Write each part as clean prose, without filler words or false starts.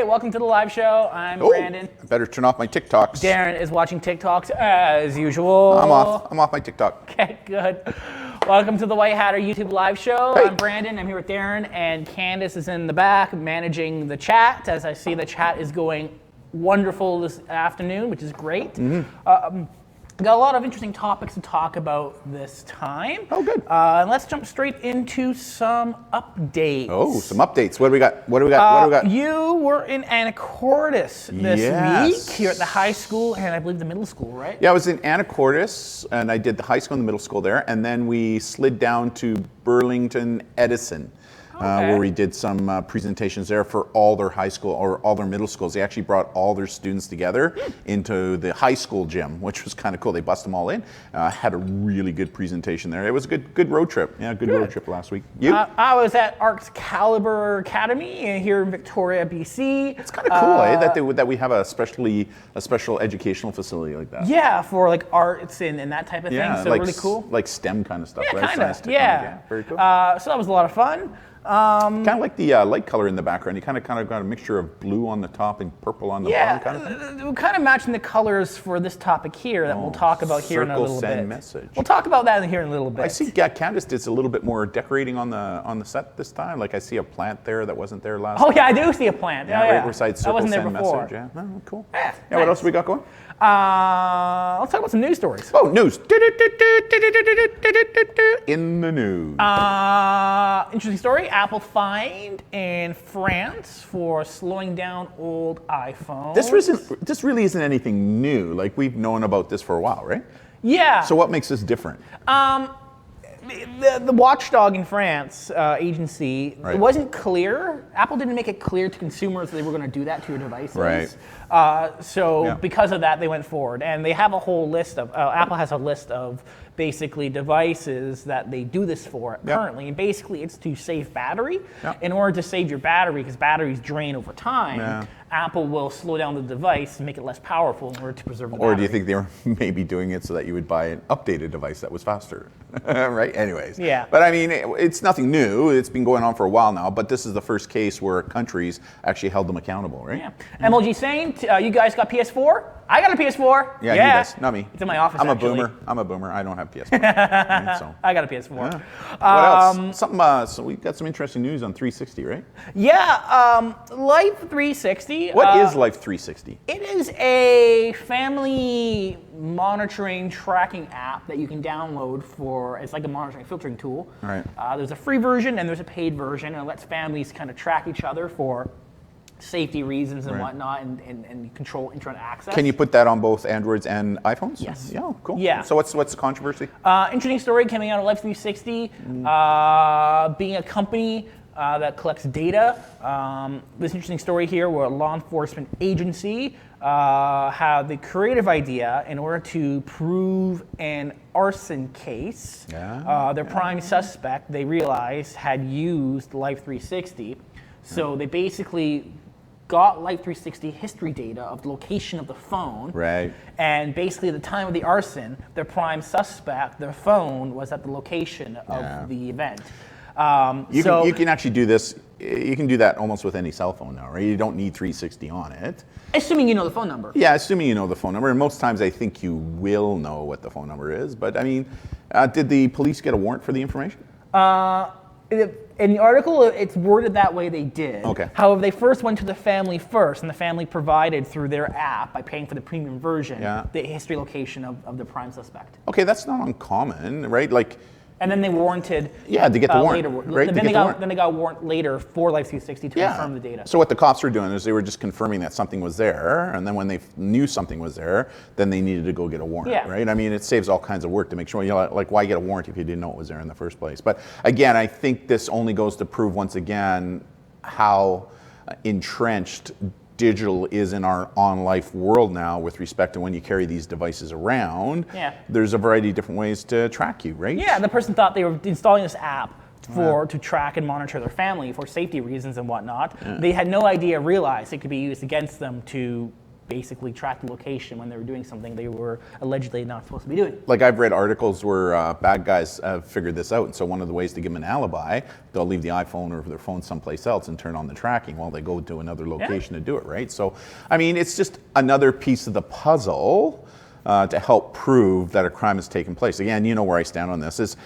Hey, welcome to the live show. I'm Brandon. I better turn off my TikToks. Darren is watching TikToks as usual. I'm off my TikTok. Okay, good. Welcome to the White Hatter YouTube live show. Hey. I'm Brandon. I'm here with Darren, and Candace is in the back managing the chat. As I see, the chat is going wonderful this afternoon, which is great. Got a lot of interesting topics to talk about this time. Oh, good. And let's jump straight into some updates. Oh, some updates. What do we got? You were in Anacortes this week here at the high school and I believe the middle school, right? Yeah, I was in Anacortes and I did the high school and the middle school there, and then we slid down to Burlington Edison. Where we did some presentations there for all their high school or all their middle schools. They actually brought all their students together into the high school gym, which was kind of cool. They bust them all in. Had a really good presentation there. It was a good road trip. Yeah, good road trip last week. You? I was at Excalibur Academy here in Victoria, BC. It's kind of cool, that we have a special educational facility like that. Yeah, for like arts and that type of thing. So like, really cool. Like STEM kind of stuff, Yeah, right? kind of. Science, technology. Yeah. Very cool. So that was a lot of fun. Kind of like the light color in the background. You kind of got a mixture of blue on the top and purple on the bottom, kind of thing. We're kind of matching the colors for this topic here that we'll talk about here in a little bit. Message. We'll talk about that here in a little bit. I see Candace did a little bit more decorating on the set this time. Like I see a plant there that wasn't there last time. Oh yeah, I do see a plant. Yeah, right beside circle, I wasn't there send before. Message. Yeah, oh, cool. Yeah, nice. What else we got going? Let's talk about some news stories. Oh, news. In the news. Interesting story. Apple fined in France for slowing down old iPhones. This really isn't anything new. Like we've known about this for a while, right? Yeah. So what makes this different? The watchdog in France agency, Right. It wasn't clear. Apple didn't make it clear to consumers that they were going to do that to your devices. Right. Because of that, they went forward. And they have a whole list of, Apple has a list of basically devices that they do this for currently. And basically it's to save battery. In order to save your battery, because batteries drain over time, Apple will slow down the device and make it less powerful in order to preserve the battery. Or do you think they were maybe doing it so that you would buy an updated device that was faster? Right? Anyways. Yeah. But I mean, it's nothing new. It's been going on for a while now, but this is the first case where countries actually held them accountable, right? Yeah. MLG saying, you guys got PS4? I got a PS4. Yeah, you guys, not me. It's in my office, I'm actually. I'm a boomer. I don't have PS4. So. I got a PS4. Yeah. What else? So we got some interesting news on 360, right? Yeah, Life360. What is Life360? It is a family monitoring tracking app that you can download it's like a monitoring filtering tool. Right. There's a free version and there's a paid version, and it lets families kind of track each other for safety reasons and whatnot, and control internet access. Can you put that on both Androids and iPhones? Yes. Yeah, cool. Yeah. So what's the controversy? Interesting story coming out of Life360, being a company that collects data. This interesting story here where a law enforcement agency had the creative idea in order to prove an arson case. Their prime suspect, they realized, had used Life360. So they basically got Life360 history data of the location of the phone. Right. And basically at the time of the arson, their prime suspect, their phone was at the location of the event. You can actually do this. You can do that almost with any cell phone now, right? You don't need 360 on it. Assuming you know the phone number. Yeah, assuming you know the phone number. And most times I think you will know what the phone number is. But I mean, did the police get a warrant for the information? In the article, it's worded that way they did. Okay. However, they first went to the family first, and the family provided through their app, by paying for the premium version, the history location of the prime suspect. Okay, that's not uncommon, right? Like. And then they warranted. Yeah, to get the warrant. Later, right? Then they got a warrant later for Life360 to confirm the data. So what the cops were doing is they were just confirming that something was there, and then when they knew something was there, then they needed to go get a warrant, right? I mean, it saves all kinds of work to make sure, like why get a warrant if you didn't know it was there in the first place? But again, I think this only goes to prove once again how entrenched digital is in our on-life world now with respect to when you carry these devices around. There's a variety of different ways to track you, right? Yeah, the person thought they were installing this app to track and monitor their family for safety reasons and whatnot. They had no idea, realized it could be used against them to basically track the location when they were doing something they were allegedly not supposed to be doing. Like I've read articles where bad guys have figured this out, and so one of the ways to give them an alibi, they'll leave the iPhone or their phone someplace else and turn on the tracking while they go to another location to do it, right? So, I mean, it's just another piece of the puzzle to help prove that a crime has taken place. Again, you know where I stand on this is,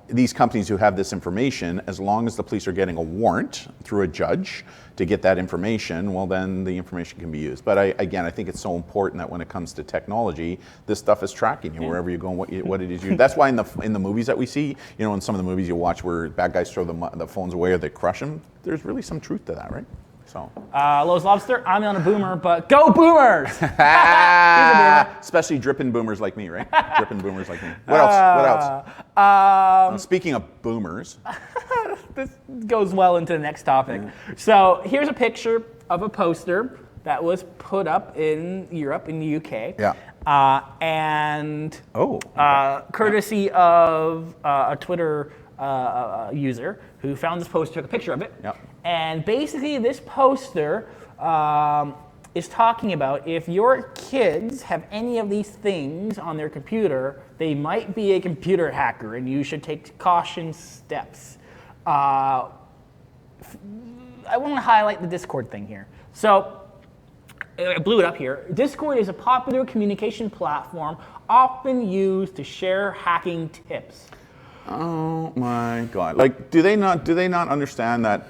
these companies who have this information, as long as the police are getting a warrant through a judge to get that information, well, then the information can be used. But I think it's so important that when it comes to technology, this stuff is tracking you wherever you go and what it is you. That's why in the movies that we see, in some of the movies you watch where bad guys throw the phones away or they crush them, there's really some truth to that, right? So. Lowe's Lobster, I'm on a boomer, but go Boomers! He's a boomer. Especially dripping boomers like me, right? Dripping boomers like me. What else? What else? Speaking of boomers. This goes well into the next topic. So here's a picture of a poster that was put up in Europe, in the UK. Yeah. Courtesy of a Twitter user who found this poster, took a picture of it. Yep. And basically this poster is talking about if your kids have any of these things on their computer, they might be a computer hacker and you should take caution steps. I want to highlight the Discord thing here. So I blew it up here. Discord is a popular communication platform often used to share hacking tips. Oh my God! Like, do they not understand that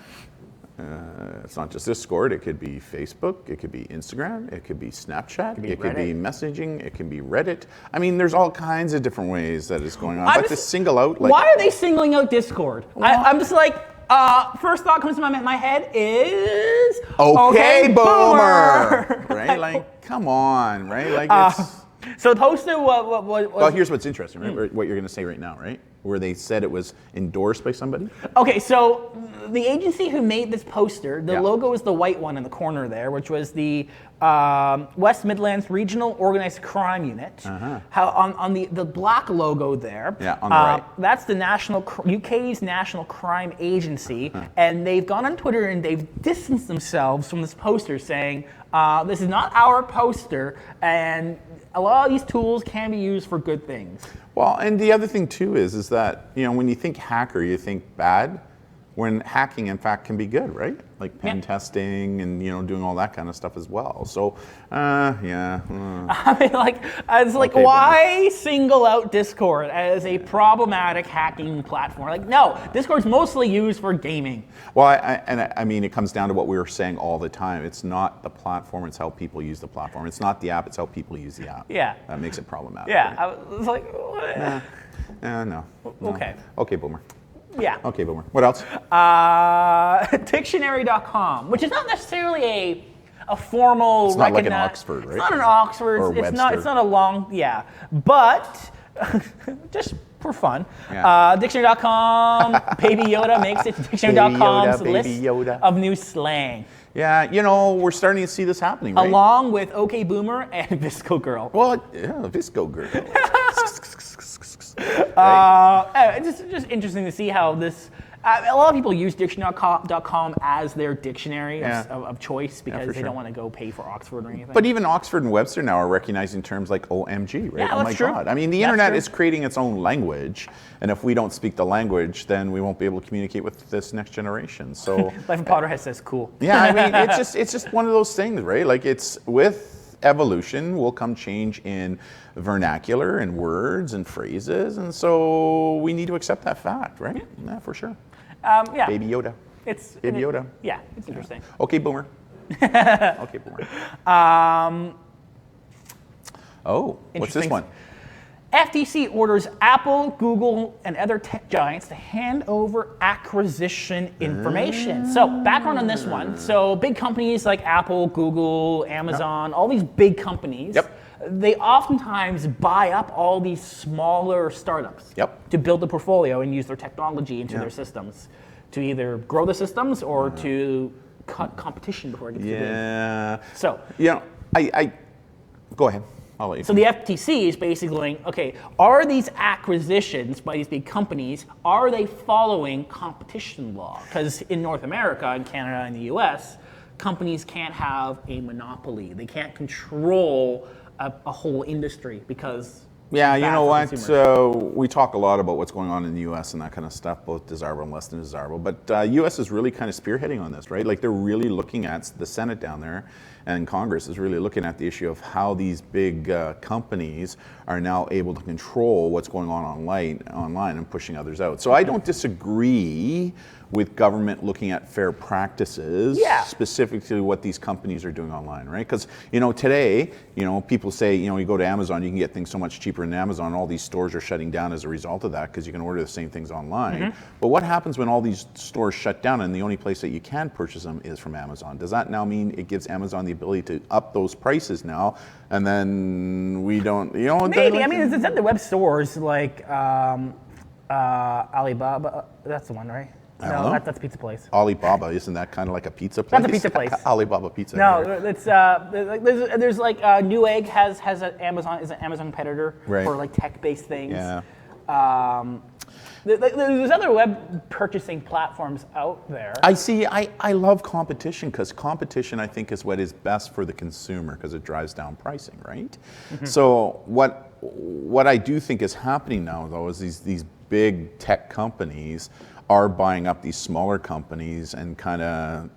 it's not just Discord? It could be Facebook, it could be Instagram, it could be Snapchat, it could be messaging, it can be Reddit. I mean, there's all kinds of different ways that it's going on. But to single out, like, why are they singling out Discord? I'm just like, first thought comes to my head is okay, boomer, right? Like, come on, right? Like, it's. So the poster what Well, here's what's interesting, right? What you're going to say right now, right? Where they said it was endorsed by somebody? Okay, so the agency who made this poster, the logo is the white one in the corner there, which was the West Midlands Regional Organized Crime Unit. How on the black logo there, on the right. That's the UK's National Crime Agency, and they've gone on Twitter and they've distanced themselves from this poster saying, this is not our poster, and a lot of these tools can be used for good things. Well, and the other thing too is that, when you think hacker, you think bad, when hacking in fact can be good, right? Like pen testing and, doing all that kind of stuff as well. So, I mean, why single out Discord as a problematic hacking platform? Like, no, Discord's mostly used for gaming. Well, I mean, it comes down to what we were saying all the time. It's not the platform, it's how people use the platform. It's not the app, it's how people use the app. Yeah. That makes it problematic. Yeah, right? I was like, what? No. Okay. Okay, boomer. Yeah. Okay, boomer. What else? Dictionary.com, which is not necessarily a formal. It's not like an Oxford, right? It's not an Oxford. Or it's not a long. Yeah, but just for fun, Dictionary.com. Baby Yoda makes it to Dictionary.com's list of new slang. Yeah, we're starting to see this happening, right? Along with OK Boomer and Visco Girl. Well, yeah, Visco Girl. It's just interesting to see how this. A lot of people use Dictionary.com as their dictionary of choice because they don't want to go pay for Oxford or anything. But even Oxford and Webster now are recognizing terms like OMG, right? Yeah, oh my true. God. I mean, the internet is creating its own language, and if we don't speak the language, then we won't be able to communicate with this next generation. So Life of Potterhead says cool. Yeah, I mean, it's just one of those things, right? Like, it's with evolution will come change in vernacular and words and phrases, and so we need to accept that fact, right? Yeah, for sure. Baby Yoda. Baby Yoda. Yeah, it's interesting. Okay, boomer. Okay, boomer. What's this one? FTC orders Apple, Google, and other tech giants to hand over acquisition information. So background on this one. So big companies like Apple, Google, Amazon, all these big companies, they oftentimes buy up all these smaller startups to build the portfolio and use their technology into their systems to either grow the systems or to cut competition before it gets too big. So I go ahead. I'll let you. So the FTC is basically going, okay, are these acquisitions by these big companies, are they following competition law? Because in North America, in Canada, and the US, companies can't have a monopoly. They can't control a whole industry because yeah, you know what? Consumers. We talk a lot about what's going on in the U.S. and that kind of stuff, both desirable and less than desirable. But U.S. is really kind of spearheading on this, right? Like they're really looking at the Senate down there, and Congress is really looking at the issue of how these big companies are now able to control what's going on online and pushing others out. So I don't disagree with government looking at fair practices, specific to what these companies are doing online, right? Because today, people say, you go to Amazon, you can get things so much cheaper than Amazon. All these stores are shutting down as a result of that because you can order the same things online. But what happens when all these stores shut down and the only place that you can purchase them is from Amazon? Does that now mean it gives Amazon the ability to up those prices now, and then we don't, Maybe. I mean, it's at the web stores like Alibaba. That's the one, right? No, that's Pizza Place. Alibaba, isn't that kind of like a pizza place? That's a pizza place. Alibaba Pizza. No, it's there's like Newegg has an Amazon competitor for like tech-based things. Yeah. There's other web purchasing platforms out there. I love competition because competition, I think, is what is best for the consumer because it drives down pricing, right? So what I do think is happening now, though, is these big tech companies are buying up these smaller companies and kind of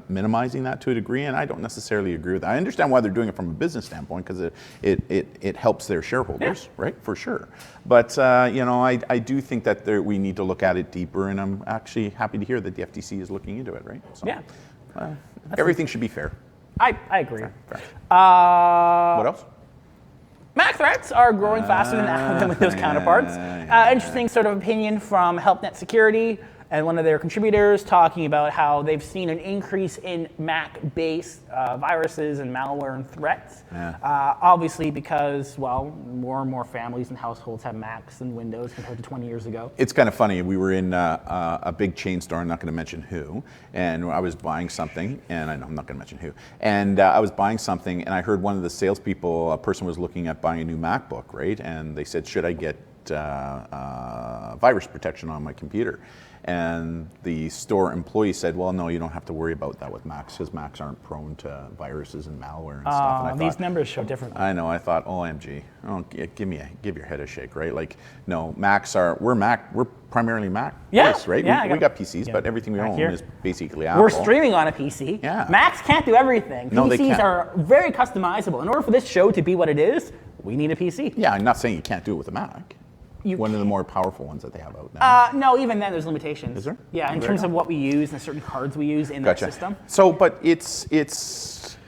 minimizing that to a degree, and I don't necessarily agree with that. I understand why they're doing it from a business standpoint because it helps their shareholders, right? For sure. But I do think that we need to look at it deeper, and I'm actually happy to hear that the FTC is looking into it, right? So, everything should be fair. I agree. Fair. What else? Mac threats are growing faster than Windows counterparts. Interesting sort of opinion from HelpNet Security and one of their contributors talking about how they've seen an increase in Mac-based viruses and malware and threats. Obviously because, well, more and more families and households have Macs than Windows compared to 20 years ago. It's kind of funny. We were in a big chain store, I'm not going to mention who, and I was buying something, and I know I'm not going to mention who, and I was buying something, and I heard one of the salespeople, a person was looking at buying a new MacBook, right? And they said, should I get virus protection on my computer? And the store employee said, well, no, you don't have to worry about that with Macs because Macs aren't prone to viruses and malware and stuff. And these numbers show differently. I know. I thought, OMG, give your head a shake, right? Like, no, we're primarily Mac based, right? We got PCs, but everything we own is basically Apple. We're streaming on a PC. Yeah. Macs can't do everything. No, they PCs can't. are very customizable. In order for this show to be what it is, we need a PC. Yeah, I'm not saying you can't do it with a Mac. One of the more powerful ones that they have out now. No, even then there's limitations. Is there? Yeah, in terms of what we use and certain cards we use in that system. So, but it's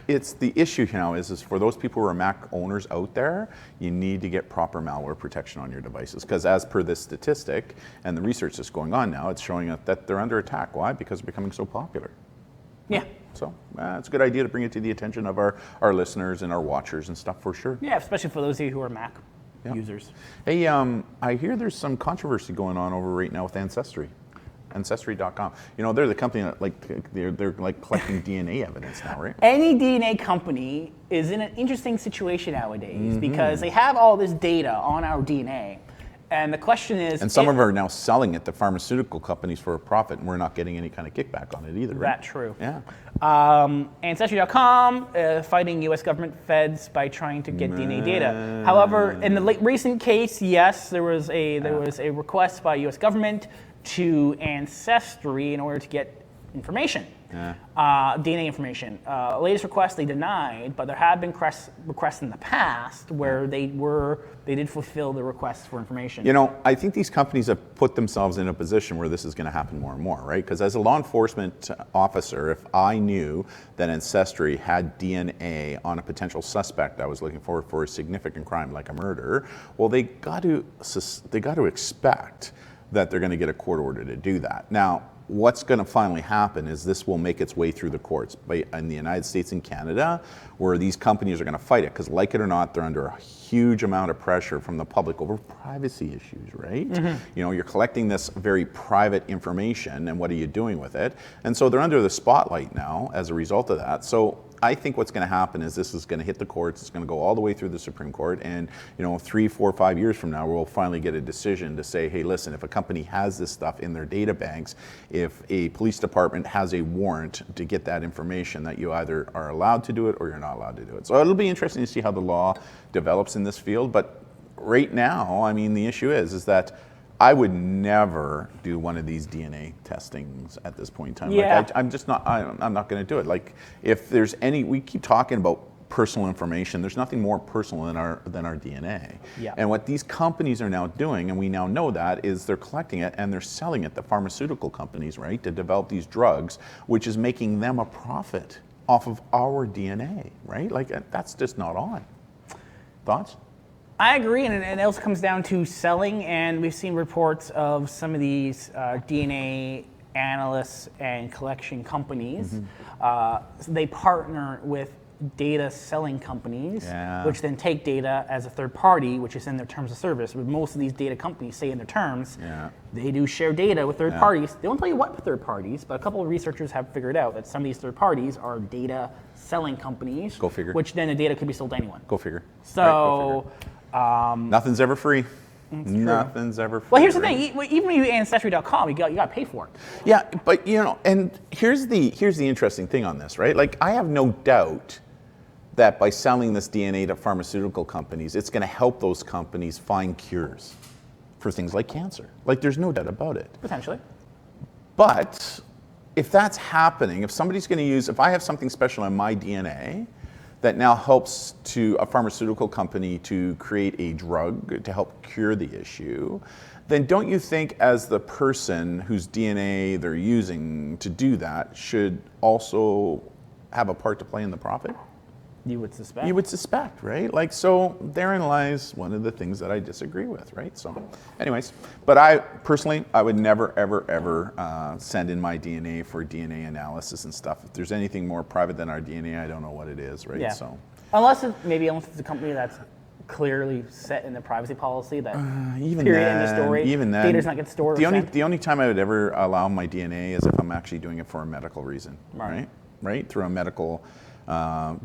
the issue now is for those people who are Mac owners out there, you need to get proper malware protection on your devices because as per this statistic and the research that's going on now, it's showing that they're under attack. Why? Because they're becoming so popular. Yeah. So it's a good idea to bring it to the attention of our listeners and our watchers and stuff for sure. Yeah, especially for those of you who are Mac users. Hey, I hear there's some controversy going on over right now with Ancestry. Ancestry.com. They're the company that they're like collecting DNA evidence now, right? Any DNA company is in an interesting situation nowadays because they have all this data on our DNA. And the question is... And some of them are now selling it to pharmaceutical companies for a profit, and we're not getting any kind of kickback on it either, right? That's true. Yeah. Ancestry.com fighting U.S. government feds by trying to get DNA data. However, in the recent case, yes, there was a request by U.S. government to Ancestry in order to get information. DNA information. Latest request they denied, but there have been requests in the past where they did fulfill the requests for information. I think these companies have put themselves in a position where this is going to happen more and more, right? Because as a law enforcement officer, if I knew that Ancestry had DNA on a potential suspect I was looking for a significant crime like a murder, well, they got to expect that they're going to get a court order to do that. Now, what's going to finally happen is this will make its way through the courts in the United States and Canada, where these companies are going to fight it, because like it or not, they're under a huge amount of pressure from the public over privacy issues, right? You're collecting this very private information, and what are you doing with it? And so they're under the spotlight now as a result of that. So I think what's going to happen is this is going to hit the courts. It's going to go all the way through the Supreme Court, and 3, 4, 5 years from now, we'll finally get a decision to say, hey, listen, if a company has this stuff in their data banks, if a police department has a warrant to get that information, that you either are allowed to do it or you're not allowed to do it. So it'll be interesting to see how the law develops in this field. But right now, I mean, the issue is that I would never do one of these DNA testings at this point in time. Yeah. Like I'm just not. I'm not going to do it. Like if there's any, we keep talking about personal information. There's nothing more personal than our DNA. Yeah. And what these companies are now doing, and we now know that, is they're collecting it and they're selling it. The pharmaceutical companies, right, to develop these drugs, which is making them a profit off of our DNA, right? Like that's just not on. Thoughts? I agree, and it also comes down to selling, and we've seen reports of some of these DNA analysts and collection companies. They partner with data selling companies, which then take data as a third party, which is in their terms of service. But most of these data companies say in their terms, they do share data with third parties. They won't tell you what third parties, but a couple of researchers have figured out that some of these third parties are data selling companies. Go figure. Which then the data could be sold to anyone. Go figure. So. Right, go figure. Nothing's ever free. Nothing's ever free. Well, here's the thing. Even when you Ancestry.com, you got to pay for it. Yeah, but and here's the interesting thing on this, right? Like I have no doubt that by selling this DNA to pharmaceutical companies, it's going to help those companies find cures for things like cancer. Like there's no doubt about it. Potentially. But if that's happening, if somebody's going to use, if I have something special in my DNA that now helps to a pharmaceutical company to create a drug to help cure the issue, then don't you think as the person whose DNA they're using to do that should also have a part to play in the profit? You would suspect. You would suspect, right? Like, so therein lies one of the things that I disagree with, right? So anyways, but I personally, I would never, ever, ever send in my DNA for DNA analysis and stuff. If there's anything more private than our DNA, I don't know what it is, right? Yeah. So unless it's a company that's clearly set in the privacy policy that even period then, in the story, even then, data's not get stored. The only time I would ever allow my DNA is if I'm actually doing it for a medical reason, right? Through a medical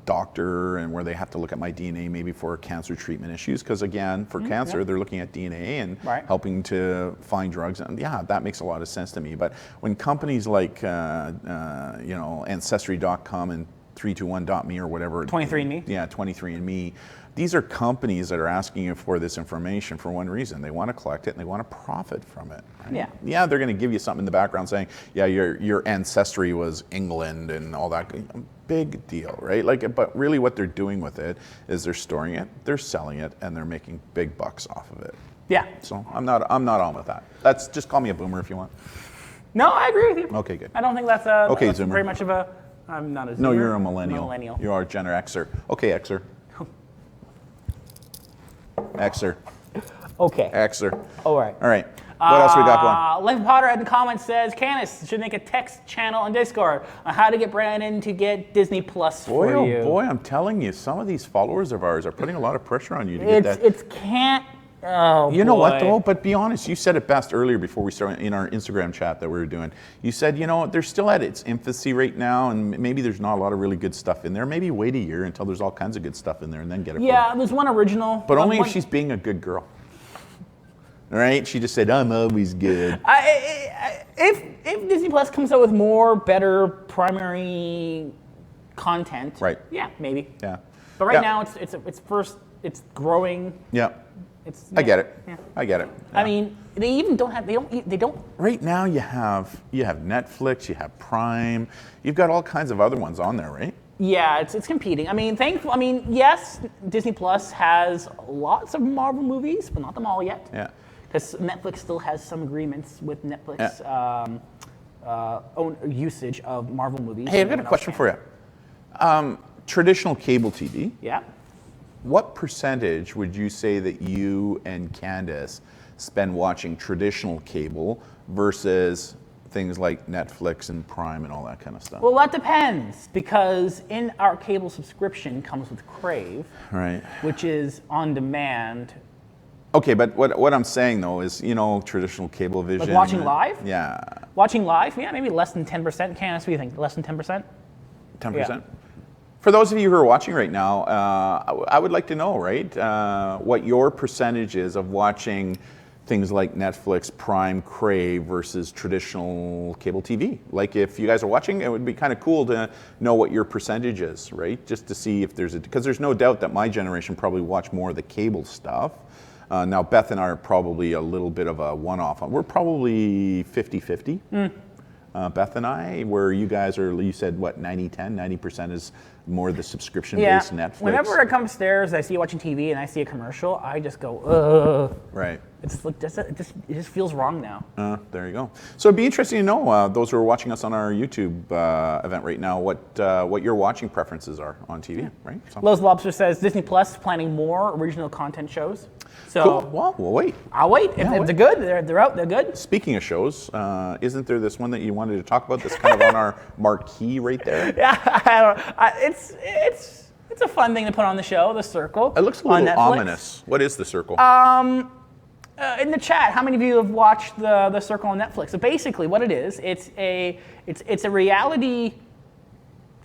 doctor, and where they have to look at my DNA maybe for cancer treatment issues, because again, for cancer, they're looking at DNA and helping to find drugs, and that makes a lot of sense to me. But when companies like Ancestry.com and 321.me or whatever, 23andMe, 23andMe, these are companies that are asking you for this information for one reason. They want to collect it and they want to profit from it. Right? Yeah, they're going to give you something in the background saying, your ancestry was England and all that. Big deal, right? Like, but really what they're doing with it is they're storing it, they're selling it, and they're making big bucks off of it. Yeah. So I'm not on with that. That's just call me a boomer if you want. No, I agree with you. Okay, good. I don't think that's that's very much of a. I'm not a Zoomer. No, you're a millennial. I'm a millennial. You are a Gen Xer. Okay, Xer. Xer. Okay. Xer. All right. All right. What else we got going? Life Potter in the comments says, Canis should make a text channel on Discord on how to get Brandon to get Disney Plus for you. Oh boy, I'm telling you, some of these followers of ours are putting a lot of pressure on you to get that. It's can't. Oh, you know what though? But be honest, you said it best earlier before we started in our Instagram chat that we were doing. You said, they're still at its infancy right now, and maybe there's not a lot of really good stuff in there. Maybe wait a year until there's all kinds of good stuff in there, and then get it. Yeah, there's one original. But only if she's being a good girl. All right? She just said, I'm always good. If Disney Plus comes out with more, better primary content, right? Yeah, maybe. Yeah. But right now, it's growing. Yeah. I get it. Yeah. I get it. Yeah. I mean, they don't. Right now, you have Netflix, you have Prime, you've got all kinds of other ones on there, right? Yeah, it's competing. I mean, yes, Disney Plus has lots of Marvel movies, but not them all yet. Yeah. Because Netflix still has some agreements with Netflix own usage of Marvel movies. Hey, I've got a question for you. Traditional cable TV. Yeah. What percentage would you say that you and Candace spend watching traditional cable versus things like Netflix and Prime and all that kind of stuff? Well, that depends, because in our cable subscription comes with Crave, right, which is on demand. Okay, but what I'm saying though is, traditional cable vision. Like watching live? Yeah. Watching live? Yeah, maybe less than 10%. Candace, what do you think? Less than 10%? 10%? For those of you who are watching right now, I would like to know, right, what your percentage is of watching things like Netflix, Prime, Crave versus traditional cable TV. Like if you guys are watching, it would be kind of cool to know what your percentage is, right? Just to see if there's because there's no doubt that my generation probably watch more of the cable stuff. Now Beth and I are probably a little bit of a one-off. We're probably 50-50. Beth and I, where you guys are, you said what, 90-10? 90% is more the subscription-based Netflix? Whenever I come upstairs, I see you watching TV and I see a commercial, I just go, ugh. Right. It's like, it just feels wrong now. There you go. So it'd be interesting to know, those who are watching us on our YouTube event right now, what your watching preferences are on TV, right? So. Lowe's Lobster says Disney Plus planning more original content shows. So cool. Well, we'll wait. I'll wait. If they're good, they're out, they're good. Speaking of shows, isn't there this one that you wanted to talk about that's kind of on our marquee right there? Yeah, it's a fun thing to put on the show, The Circle. It looks a little ominous. What is The Circle? In the chat, how many of you have watched the Circle on Netflix? So basically, what it is, it's a reality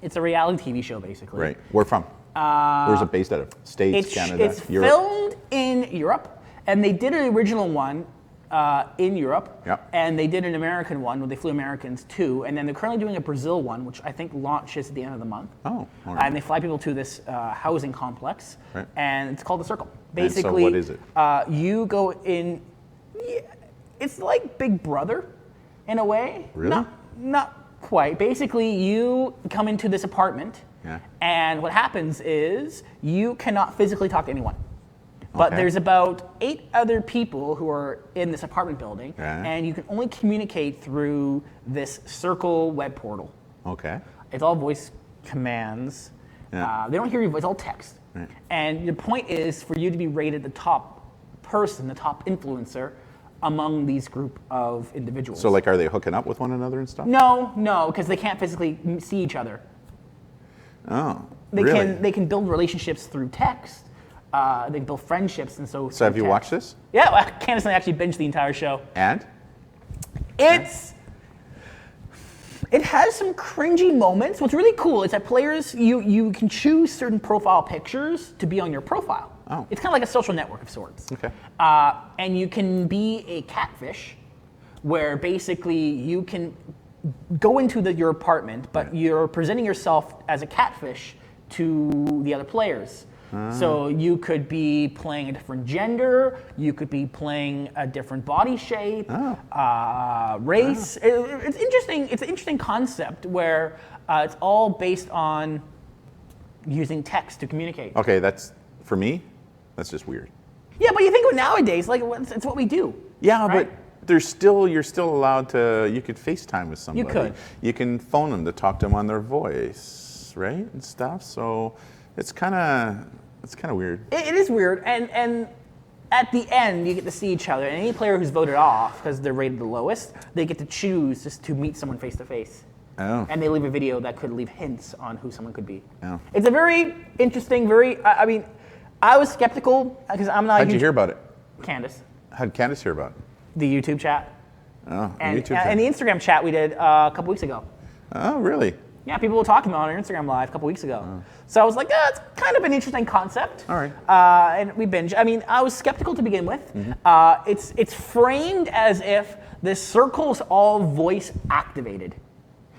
TV show, basically. Right. Where from? Where's it based out of? States, Canada, it's Europe? filmed in Europe, and they did an original one in Europe, and they did an American one where they flew Americans too, and then they're currently doing a Brazil one, which I think launches at the end of the month. Oh, all right. And they fly people to this housing complex, right. And it's called The Circle. Basically, and so what is it? You go in. It's like Big Brother, in a way. Really? Not quite. Basically, you come into this apartment. Yeah. And what happens is you cannot physically talk to anyone. But there's about 8 other people who are in this apartment building, and you can only communicate through this Circle web portal. Okay. It's all voice commands. Yeah. They don't hear your voice, it's all text. Right. And the point is for you to be rated the top person, the top influencer among these group of individuals. So like, are they hooking up with one another and stuff? No, because they can't physically see each other. Oh, really? They can build relationships through text. They can build friendships, and so. So have you watched this? Yeah, well, Candace and I actually binged the entire show. And? It has some cringy moments. What's really cool is that players, you can choose certain profile pictures to be on your profile. Oh. It's kind of like a social network of sorts. Okay. And you can be a catfish, where basically you can go into your apartment, but you're presenting yourself as a catfish to the other players. So you could be playing a different gender, you could be playing a different body shape, race. It's interesting. It's an interesting concept where it's all based on using text to communicate. Okay, that's, for me, that's just weird. Yeah, but you think of it nowadays, like it's what we do. Yeah, right? but you're still allowed to, you could FaceTime with somebody. You could. You can phone them to talk to them on their voice, right, and stuff. So it's kind of weird. It is weird, and at the end you get to see each other. And any player who's voted off because they're rated the lowest, they get to choose just to meet someone face to face. Oh. And they leave a video that could leave hints on who someone could be. Oh. It's a very interesting, I mean, I was skeptical because I'm not. How'd you hear about it? Candace. How'd Candace hear about it? The YouTube chat. Oh, and, YouTube chat. And the Instagram chat we did a couple weeks ago. Oh, really? Yeah, people were talking about it on our Instagram Live a couple weeks ago. Oh. So I was like, it's kind of an interesting concept. All right. And we binge. I mean, I was skeptical to begin with. It's framed as if this circle's all voice activated.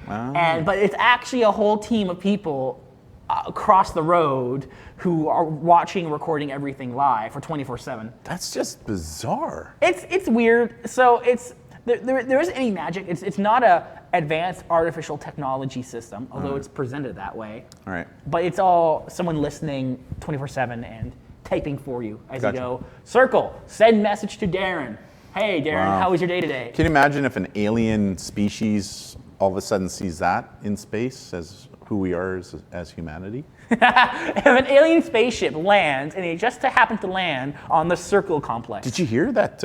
Oh. But it's actually a whole team of people across the road who are watching and recording everything live for 24/7. That's just bizarre. It's weird. So there isn't any magic. It's not a advanced artificial technology system, although it's presented that way. All right. But it's all someone listening 24/7 and typing for you as Gotcha. you go. Circle, send message to Darren. Hey Darren, how was your day today? Can you imagine if an alien species all of a sudden sees that in space as who we are as humanity? If an alien spaceship lands, and it just happened to land on the Circle complex. Did you hear that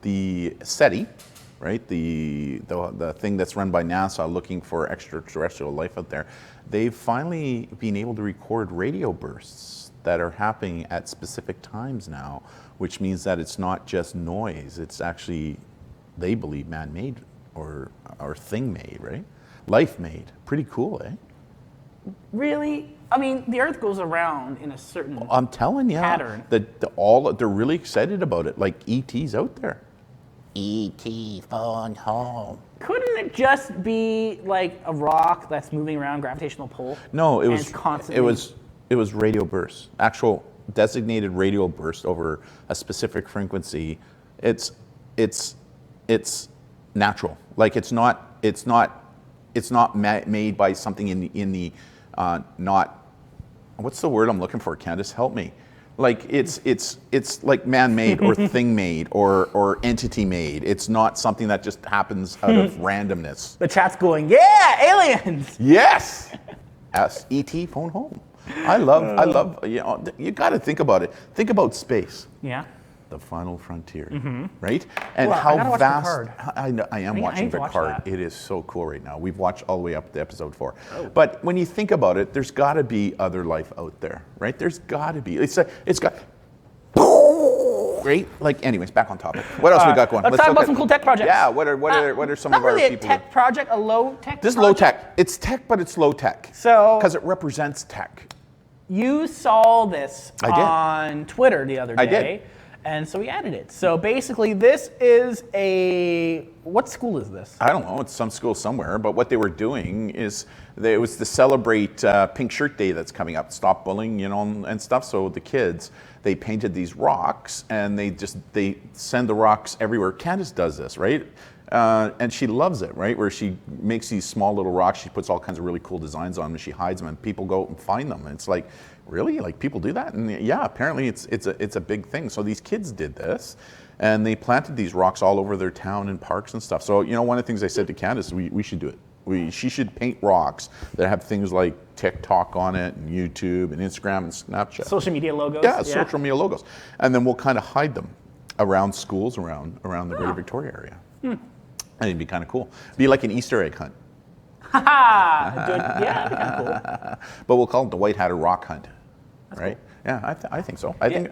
the SETI, right, the thing that's run by NASA looking for extraterrestrial life out there, they've finally been able to record radio bursts that are happening at specific times now, which means that it's not just noise, it's actually, they believe, man-made or thing-made, right? Life-made. Pretty cool, eh? Really? I mean, the Earth goes around in a certain I'm telling you, pattern. They're really excited about it. Like ET's out there. ET phone home. Couldn't it just be like a rock that's moving around gravitational pull? No, it's constantly... it was radio bursts, actual designated radio burst over a specific frequency. It's natural. Like it's not made by something in the not. What's the word I'm looking for? Candace, help me. Like it's like man-made or thing-made or entity-made. It's not something that just happens out of randomness. The chat's going, yeah, aliens. Yes. S-E-T phone home. I love. You got to think about it. Think about space. Yeah. The final frontier, right? And well, how vast. I am watching Picard. It is so cool right now. We've watched all the way up to episode 4. Oh. But when you think about it, there's got to be other life out there, right? There's got to be. It's got. Right? Like, anyways, back on topic. What else we got going? Let's talk about some cool tech projects. Yeah. What are some of our people? Not really a tech project, a low tech. This is low tech. It's tech, but it's low tech. So. Because it represents tech. You saw this on Twitter the other day. I did. And so we added it. So basically, this is what school is this? I don't know. It's some school somewhere. But what they were doing is it was to celebrate Pink Shirt Day that's coming up. Stop bullying, and stuff. So the kids, they painted these rocks, and they send the rocks everywhere. Candace does this, right? And she loves it, right? Where she makes these small little rocks. She puts all kinds of really cool designs on them, and she hides them, and people go out and find them. And it's like, really? Like, people do that? And yeah, apparently it's a big thing. So these kids did this, and they planted these rocks all over their town and parks and stuff. So, one of the things I said to Candace, we should do it. She should paint rocks that have things like TikTok on it, and YouTube, and Instagram, and Snapchat. Social media logos. Yeah, social media logos. And then we'll kind of hide them around schools around the Greater Victoria area. And it'd be kind of cool. Be like an Easter egg hunt. Yeah, that'd be kind of cool. But we'll call it the White Hatter Rock Hunt. That's right? Cool. Yeah, I think so. I think.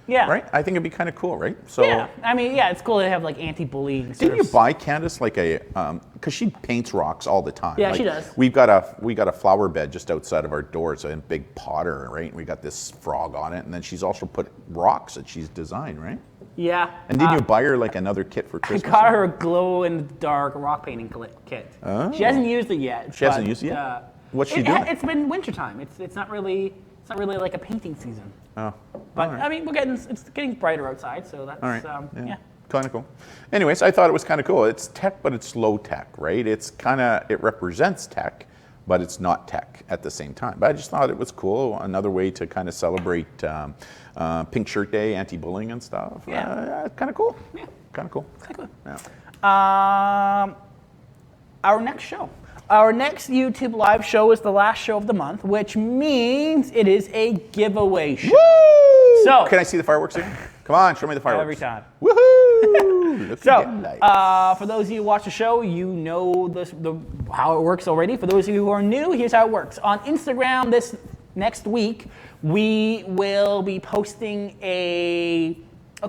Yeah. Right? I think it'd be kind of cool, right? So. Yeah. I mean, it's cool to have like anti-bullying. Didn't you buy Candace like because she paints rocks all the time. Yeah, she does. We got a flower bed just outside of our door. It's a big potter, right? And we got this frog on it, and then she's also put rocks that she's designed, right? Yeah. And didn't you buy her like another kit for Christmas? I got her a glow-in-the-dark rock painting kit. Oh. She hasn't used it yet. She hasn't used it yet? What's she doing? It's been wintertime. It's not really like a painting season. Oh. But right. I mean, it's getting brighter outside, so that's all right. Yeah. Kind of cool. Anyways, I thought it was kind of cool. It's tech, but it's low tech, right? It represents tech, but it's not tech at the same time. But I just thought it was cool. Another way to kind of celebrate Pink Shirt Day, anti-bullying and stuff. Yeah. Kind of cool. Yeah. Kind of cool. Exactly. Yeah. Our next show. Our next YouTube live show is the last show of the month, which means it is a giveaway show. Woo! So, can I see the fireworks again? Come on, show me the fireworks. Every time. Woohoo! So, for those of you who watch the show, you know how it works already. For those of you who are new, here's how it works. On Instagram this next week, we will be posting a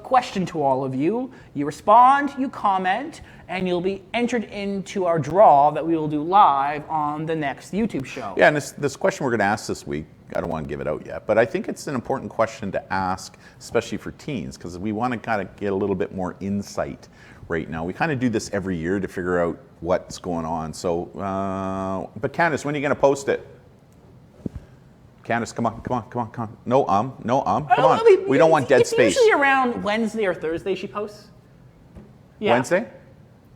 question to all of you. You respond, you comment, and you'll be entered into our draw that we will do live on the next YouTube show. Yeah, and this question we're going to ask this week, I don't want to give it out yet, but I think it's an important question to ask, especially for teens, because we want to kind of get a little bit more insight right now. We kind of do this every year to figure out what's going on. So, but Candace, when are you going to post it? Candace, come on. No, come on. We don't want dead space. It's usually around Wednesday or Thursday she posts. Yeah.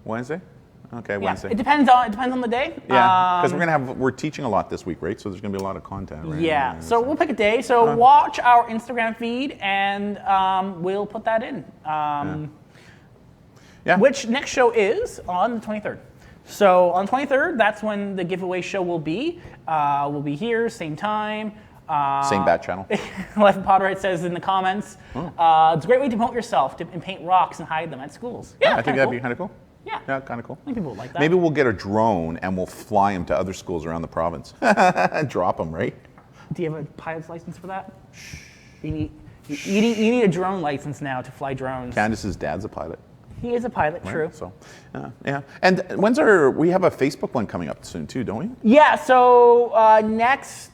Wednesday? Okay, yeah. Wednesday. It depends on the day. Yeah, because we're teaching a lot this week, right? So there's going to be a lot of content, right? Yeah, so we'll pick a day. So watch our Instagram feed, and we'll put that in. Yeah. Which next show is on the 23rd. So on the 23rd, that's when the giveaway show will be. We'll be here, same time. Same bat channel. Life Potterhead says in the comments, it's a great way to promote yourself and paint rocks and hide them at schools. Yeah, I think that'd be kind of cool. Yeah. Yeah, kind of cool. I think people would like that. Maybe we'll get a drone and we'll fly them to other schools around the province. Drop them, right? Do you have a pilot's license for that? You need a drone license now to fly drones. Candace's dad's a pilot. He is a pilot, right? true. So, yeah. And we have a Facebook one coming up soon too, don't we? Yeah, so next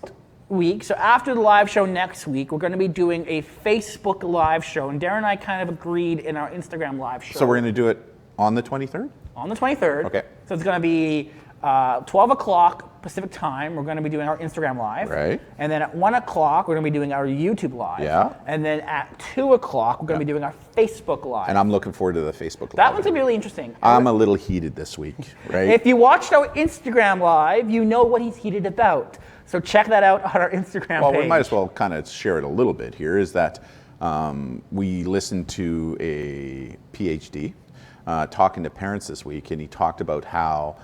week, so after the live show next week, we're going to be doing a Facebook live show. And Darren and I kind of agreed in our Instagram live show. So we're going to do it on the 23rd? On the 23rd. Okay. So it's going to be 12 o'clock Pacific time. We're going to be doing our Instagram live. Right. And then at 1 o'clock, we're going to be doing our YouTube live. Yeah. And then at 2 o'clock, we're going to be doing our Facebook live. And I'm looking forward to the Facebook live. That one's going to be really interesting. I'm a little heated this week, right? If you watched our Instagram live, you know what he's heated about. So check that out on our Instagram page. Well, we might as well kind of share it a little bit here, is that we listened to a PhD talking to parents this week, and he talked about how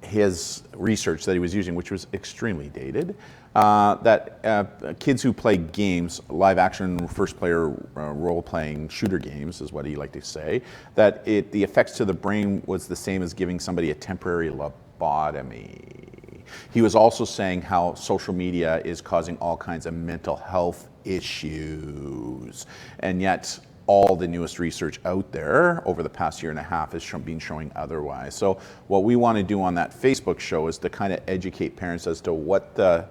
his research that he was using, which was extremely dated, that kids who play games, live action first player role playing shooter games is what he liked to say, that the effects to the brain was the same as giving somebody a temporary lobotomy. He was also saying how social media is causing all kinds of mental health issues, and yet all the newest research out there over the past year and a half has been showing otherwise. So what we want to do on that Facebook show is to kind of educate parents as to what the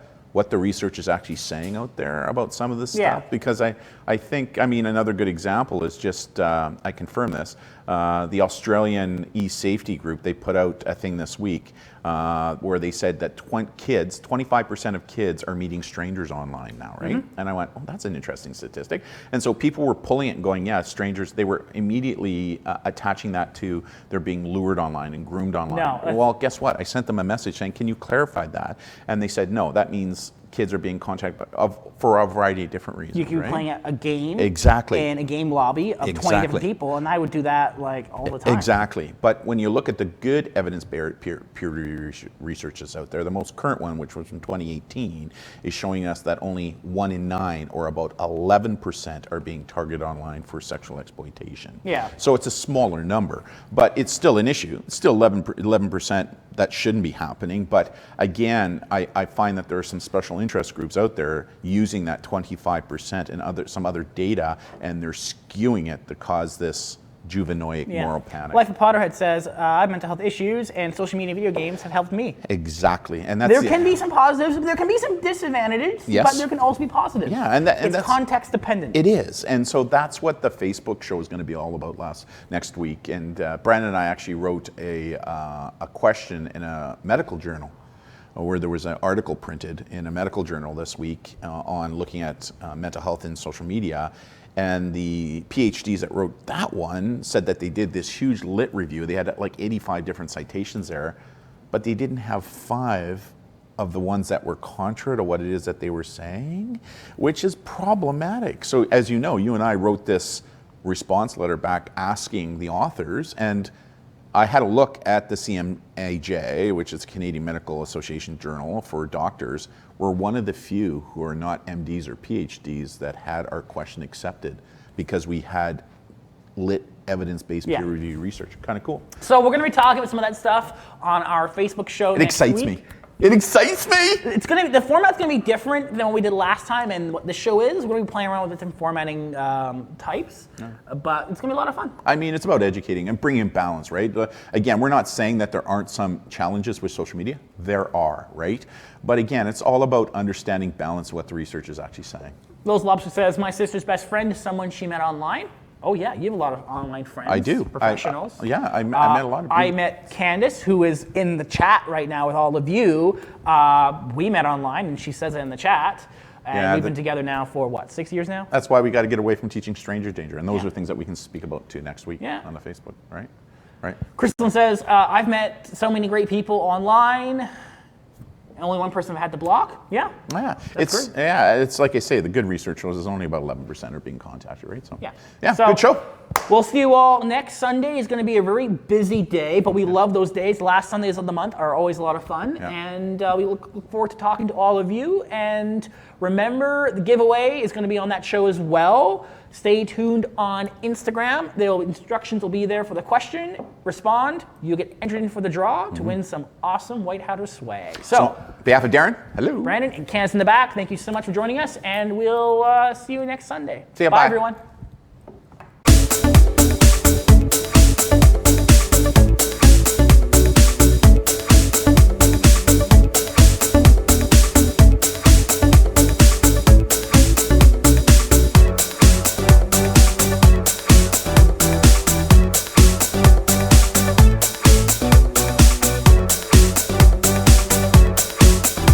research is actually saying out there about some of this stuff. Because I think, another good example is just, I confirm this, the Australian e-safety group, they put out a thing this week where they said that 25% of kids are meeting strangers online now, right? Mm-hmm. And I went, oh, that's an interesting statistic. And so people were pulling it and going, yeah, strangers, they were immediately attaching that to they're being lured online and groomed online. No, well, guess what? I sent them a message saying, can you clarify that? And they said, no, that means kids are being contacted for a variety of different reasons. You could be right? playing a game exactly. in a game lobby of 20 different people, and I would do that like all the time. Exactly. But when you look at the good evidence-based peer research that's out there, the most current one, which was from 2018, is showing us that only 1 in 9, or about 11%, are being targeted online for sexual exploitation. Yeah. So it's a smaller number, but it's still an issue. It's still 11% that shouldn't be happening. But again, I find that there are some special interest groups out there using that 25% and some other data, and they're skewing it to cause this juvenoic moral panic. Life of Potterhead says, I have mental health issues, and social media video games have helped me. Exactly. And that's there can be some positives, there can be some disadvantages, but there can also be positives. Yeah, and it's context dependent. It is, and so that's what the Facebook show is going to be all about next week. And Brandon and I actually wrote a question in a medical journal, where there was an article printed in a medical journal this week on looking at mental health in social media. And the PhDs that wrote that one said that they did this huge lit review. They had like 85 different citations there, but they didn't have 5 of the ones that were contra to what it is that they were saying, which is problematic. So as you know, you and I wrote this response letter back asking the authors, and I had a look at the CMAJ, which is Canadian Medical Association Journal for doctors. We're one of the few who are not MDs or PhDs that had our question accepted because we had lit evidence-based peer-reviewed research. Kind of cool. So we're going to be talking about some of that stuff on our Facebook show next week. It excites me. It excites me. The format's gonna be different than what we did last time, and what the show is. We're gonna be playing around with different formatting types, but it's gonna be a lot of fun. It's about educating and bringing balance, right? Again, we're not saying that there aren't some challenges with social media. There are, right? But again, it's all about understanding balance of what the research is actually saying. Lowe's Lobster says, my sister's best friend is someone she met online. Oh yeah, you have a lot of online friends. I do. Professionals. I met a lot of people. I met Candace, who is in the chat right now with all of you. We met online, and she says it in the chat. And we've been together now for, 6 years now? That's why we got to get away from teaching stranger danger. And those are things that we can speak about too next week on the Facebook, right? Right. Crystal says, I've met so many great people online. Only one person had to block? Yeah. It's like I say, the good research shows is only about 11% are being contacted, right? So so, good show. We'll see you all next Sunday. Is going to be a very busy day, but we love those days. Last Sundays of the month are always a lot of fun, and we look forward to talking to all of you. And remember, the giveaway is going to be on that show as well. Stay tuned on Instagram. Instructions will be there for the question. Respond. You'll get entered in for the draw to win some awesome White Hatter swag. So, on behalf of Darren, hello. Brandon and Candace in the back, thank you so much for joining us, and we'll see you next Sunday. See ya, bye, bye. everyone.